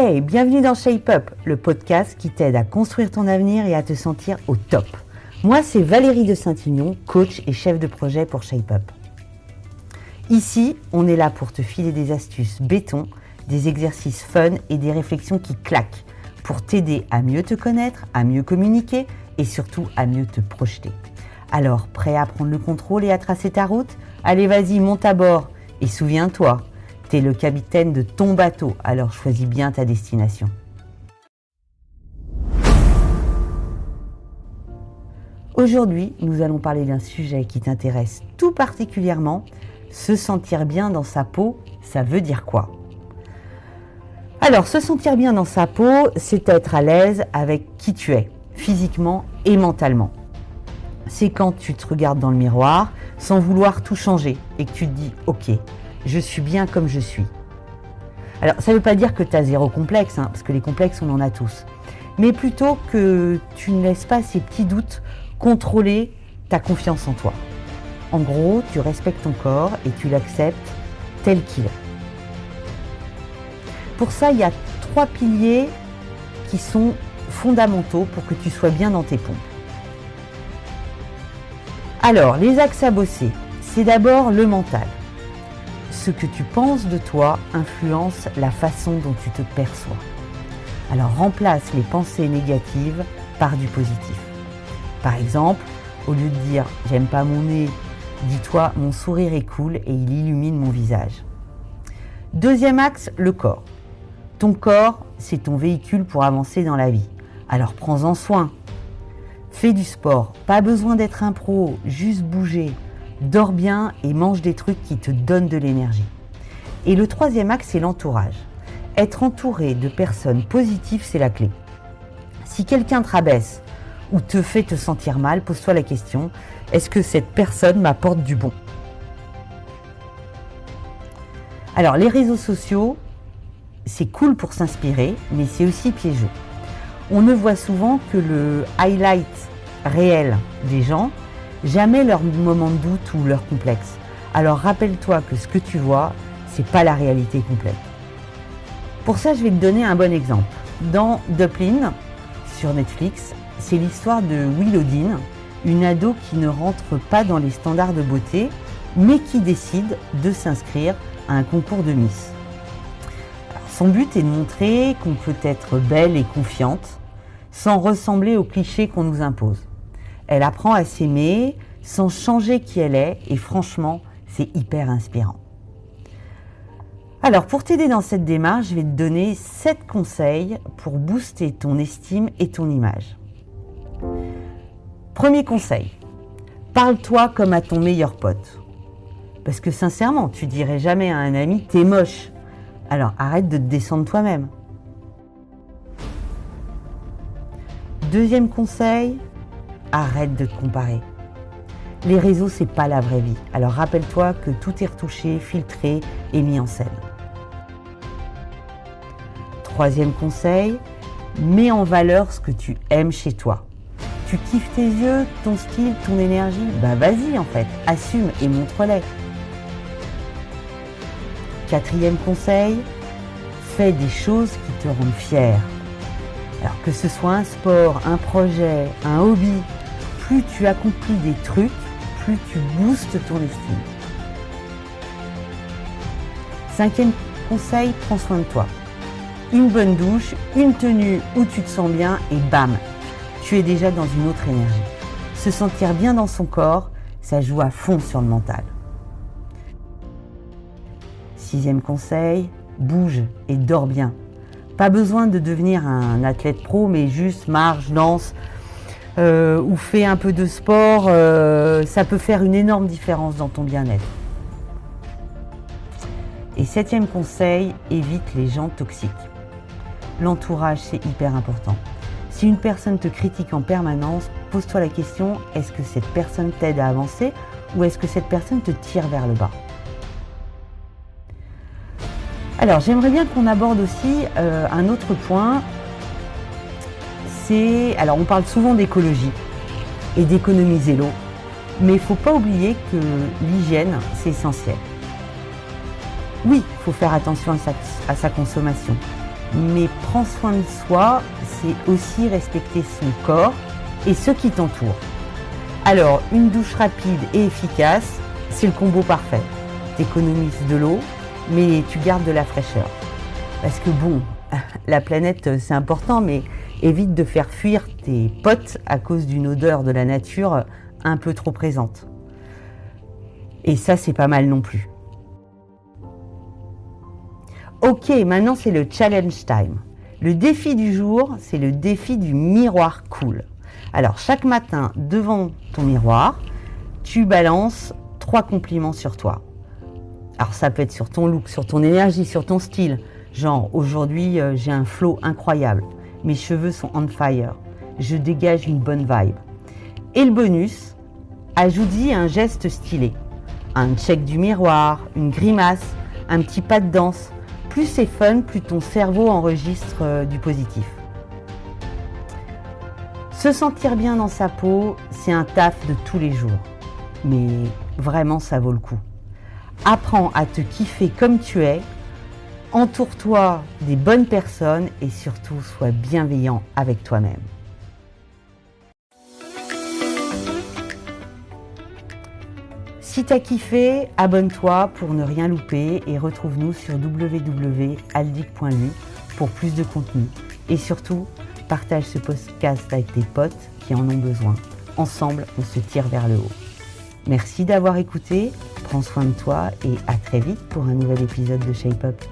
Hey, bienvenue dans Shape Up, le podcast qui t'aide à construire ton avenir et à te sentir au top. Moi, c'est Valérie de Saint-Ignon, coach et chef de projet pour Shape Up. Ici, on est là pour te filer des astuces béton, des exercices fun et des réflexions qui claquent pour t'aider à mieux te connaître, à mieux communiquer et surtout à mieux te projeter. Alors, prêt à prendre le contrôle et à tracer ta route ? Allez, vas-y, monte à bord et souviens-toi, t'es le capitaine de ton bateau, alors choisis bien ta destination. Aujourd'hui, nous allons parler d'un sujet qui t'intéresse tout particulièrement. Se sentir bien dans sa peau, ça veut dire quoi ? Alors, se sentir bien dans sa peau, c'est être à l'aise avec qui tu es, physiquement et mentalement. C'est quand tu te regardes dans le miroir sans vouloir tout changer et que tu te dis « Ok, je suis bien comme je suis ». Alors, ça ne veut pas dire que tu as zéro complexe, parce que les complexes, on en a tous. Mais plutôt que tu ne laisses pas ces petits doutes contrôler ta confiance en toi. En gros, tu respectes ton corps et tu l'acceptes tel qu'il est. Pour ça, il y a 3 piliers qui sont fondamentaux pour que tu sois bien dans tes pompes. Alors, les axes à bosser, c'est d'abord le mental. Ce que tu penses de toi influence la façon dont tu te perçois. Alors, remplace les pensées négatives par du positif. Par exemple, au lieu de dire « j'aime pas mon nez », dis-toi « mon sourire est cool et il illumine mon visage ». Deuxième axe, le corps. Ton corps, c'est ton véhicule pour avancer dans la vie. Alors prends-en soin. Fais du sport, pas besoin d'être un pro, juste bouger. Dors bien et mange des trucs qui te donnent de l'énergie. Et le troisième axe, c'est l'entourage. Être entouré de personnes positives, c'est la clé. Si quelqu'un te rabaisse ou te fait te sentir mal, pose-toi la question, est-ce que cette personne m'apporte du bon ? Alors, les réseaux sociaux, c'est cool pour s'inspirer, mais c'est aussi piégeux. On ne voit souvent que le highlight réel des gens, jamais leur moment de doute ou leur complexe. Alors rappelle-toi que ce que tu vois, c'est pas la réalité complète. Pour ça, je vais te donner un bon exemple. Dans Duplin, sur Netflix, c'est l'histoire de Willow Dean, une ado qui ne rentre pas dans les standards de beauté, mais qui décide de s'inscrire à un concours de Miss. Son but est de montrer qu'on peut être belle et confiante sans ressembler aux clichés qu'on nous impose. Elle apprend à s'aimer sans changer qui elle est et franchement, c'est hyper inspirant. Alors pour t'aider dans cette démarche, je vais te donner 7 conseils pour booster ton estime et ton image. Premier conseil, parle-toi comme à ton meilleur pote. Parce que sincèrement, tu dirais jamais à un ami « t'es moche ». Alors arrête de te descendre toi-même. Deuxième conseil, arrête de te comparer. Les réseaux, c'est pas la vraie vie. Alors rappelle-toi que tout est retouché, filtré et mis en scène. Troisième conseil, mets en valeur ce que tu aimes chez toi. Tu kiffes tes yeux, ton style, ton énergie ? Bah vas-y en fait, assume et montre-les. Quatrième conseil, fais des choses qui te rendent fier. Alors que ce soit un sport, un projet, un hobby, plus tu accomplis des trucs, plus tu boostes ton estime. Cinquième conseil, prends soin de toi. Une bonne douche, une tenue où tu te sens bien et bam, tu es déjà dans une autre énergie. Se sentir bien dans son corps, ça joue à fond sur le mental. Sixième conseil, bouge et dors bien. Pas besoin de devenir un athlète pro, mais juste marche, danse ou fais un peu de sport. Ça peut faire une énorme différence dans ton bien-être. Et septième conseil, évite les gens toxiques. L'entourage, c'est hyper important. Si une personne te critique en permanence, pose-toi la question, est-ce que cette personne t'aide à avancer ou est-ce que cette personne te tire vers le bas ? Alors, j'aimerais bien qu'on aborde aussi un autre point. Alors, on parle souvent d'écologie et d'économiser l'eau, mais il ne faut pas oublier que l'hygiène, c'est essentiel. Oui, il faut faire attention à sa consommation, Mais prendre soin de soi, c'est aussi respecter son corps et ceux qui t'entourent. Alors, une douche rapide et efficace, c'est le combo parfait. Tu économises de l'eau, mais tu gardes de la fraîcheur. Parce que bon, la planète c'est important, mais évite de faire fuir tes potes à cause d'une odeur de la nature un peu trop présente. Et ça, c'est pas mal non plus. Ok, maintenant c'est le challenge time. Le défi du jour, c'est le défi du miroir cool. Alors, chaque matin, devant ton miroir, tu balances 3 compliments sur toi. Alors, ça peut être sur ton look, sur ton énergie, sur ton style. Genre, aujourd'hui, j'ai un flow incroyable. Mes cheveux sont on fire. Je dégage une bonne vibe. Et le bonus, ajoute-y un geste stylé. Un check du miroir, une grimace, un petit pas de danse. Plus c'est fun, plus ton cerveau enregistre du positif. Se sentir bien dans sa peau, c'est un taf de tous les jours. Mais vraiment, ça vaut le coup. Apprends à te kiffer comme tu es. Entoure-toi des bonnes personnes et surtout, sois bienveillant avec toi-même. Si t'as kiffé, abonne-toi pour ne rien louper et retrouve-nous sur www.aldic.lu pour plus de contenu. Et surtout, partage ce podcast avec tes potes qui en ont besoin. Ensemble, on se tire vers le haut. Merci d'avoir écouté, prends soin de toi et à très vite pour un nouvel épisode de Shape Up.